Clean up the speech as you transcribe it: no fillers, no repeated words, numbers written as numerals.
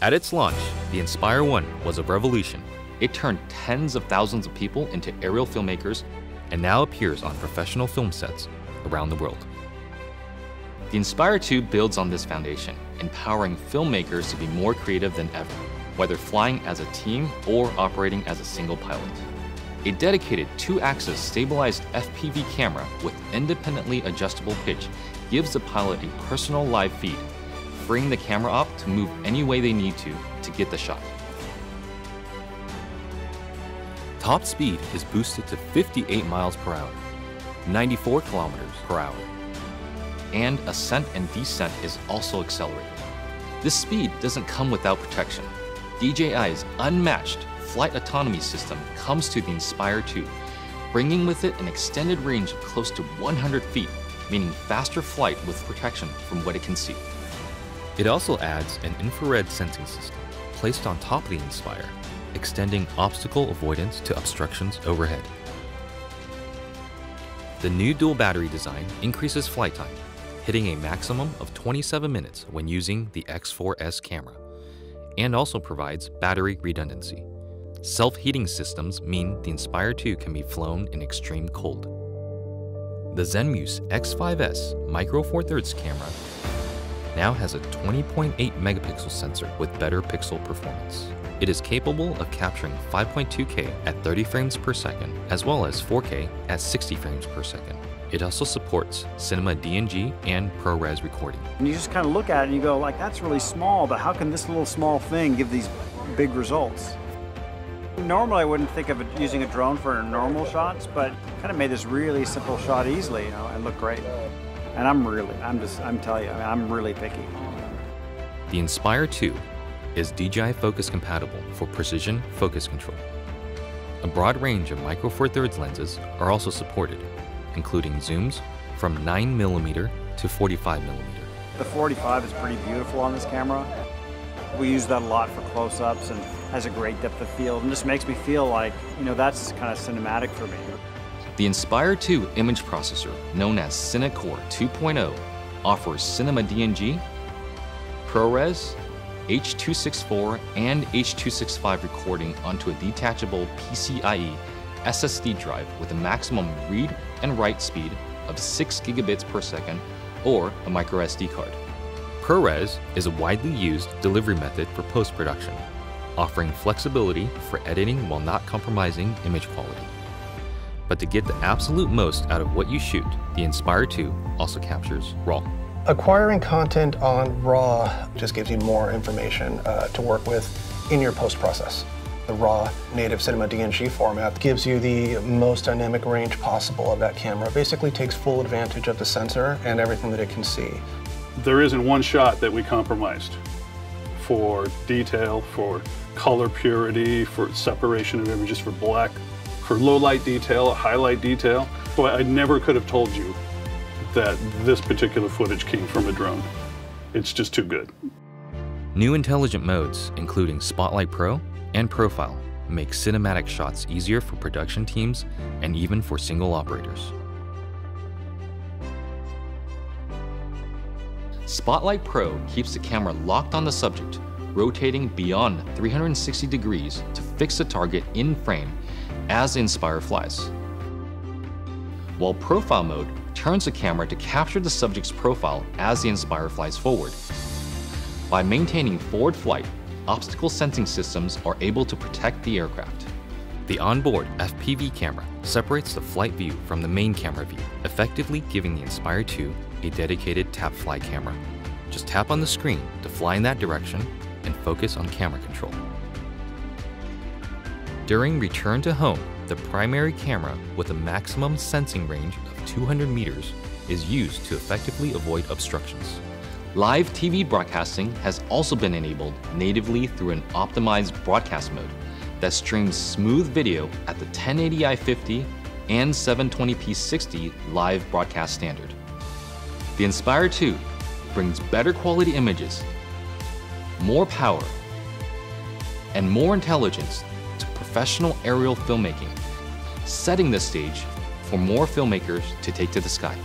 At its launch, the Inspire 1 was a revolution. It turned tens of thousands of people into aerial filmmakers and now appears on professional film sets around the world. The Inspire 2 builds on this foundation, empowering filmmakers to be more creative than ever, whether flying as a team or operating as a single pilot. A dedicated 2-axis stabilized FPV camera with independently adjustable pitch gives the pilot a personal live feed, freeing the camera op to move any way they need to get the shot. Top speed is boosted to 58 miles per hour, 94 kilometers per hour, and ascent and descent is also accelerated. This speed doesn't come without protection. DJI's unmatched flight autonomy system comes to the Inspire 2, bringing with it an extended range of close to 100 feet, meaning faster flight with protection from what it can see. It also adds an infrared sensing system placed on top of the Inspire, extending obstacle avoidance to obstructions overhead. The new dual battery design increases flight time, hitting a maximum of 27 minutes when using the X4S camera, and also provides battery redundancy. Self-heating systems mean the Inspire 2 can be flown in extreme cold. The Zenmuse X5S Micro Four Thirds camera now has a 20.8 megapixel sensor with better pixel performance. It is capable of capturing 5.2K at 30 frames per second, as well as 4K at 60 frames per second. It also supports cinema DNG and ProRes recording. And you just kind of look at it and you go, like, that's really small, but how can this little small thing give these big results? Normally I wouldn't think of using a drone for normal shots, but kind of made this really simple shot easily, you know, and look great. And I'm telling you, I'm really picky. The Inspire 2 is DJI Focus compatible for precision focus control. A broad range of Micro Four Thirds lenses are also supported, including zooms from 9mm to 45mm. The 45 is pretty beautiful on this camera. We use that a lot for close-ups and has a great depth of field, and just makes me feel like, you know, that's kind of cinematic for me. The Inspire 2 image processor, known as CineCore 2.0, offers cinema DNG, ProRes, H.264 and H.265 recording onto a detachable PCIe SSD drive with a maximum read and write speed of 6 gigabits per second or a micro SD card. ProRes is a widely used delivery method for post-production, offering flexibility for editing while not compromising image quality. But to get the absolute most out of what you shoot, the Inspire 2 also captures RAW. Acquiring content on RAW just gives you more information to work with in your post-process. The RAW native cinema DNG format gives you the most dynamic range possible of that camera. Basically takes full advantage of the sensor and everything that it can see. There isn't one shot that we compromised for detail, for color purity, for separation of images, for black, for low light detail, highlight detail. So I never could have told you that this particular footage came from a drone. It's just too good. New intelligent modes, including Spotlight Pro and Profile, make cinematic shots easier for production teams and even for single operators. Spotlight Pro keeps the camera locked on the subject, rotating beyond 360 degrees to fix the target in frame as the Inspire flies. While Profile mode turns the camera to capture the subject's profile as the Inspire flies forward. By maintaining forward flight, obstacle sensing systems are able to protect the aircraft. The onboard FPV camera separates the flight view from the main camera view, effectively giving the Inspire 2 a dedicated tap fly camera. Just tap on the screen to fly in that direction and focus on camera control. During return to home, the primary camera with a maximum sensing range of 200 meters is used to effectively avoid obstructions. Live TV broadcasting has also been enabled natively through an optimized broadcast mode that streams smooth video at the 1080i 50 and 720p 60 live broadcast standard. The Inspire 2 brings better quality images, more power, and more intelligence to professional aerial filmmaking, setting the stage for more filmmakers to take to the sky.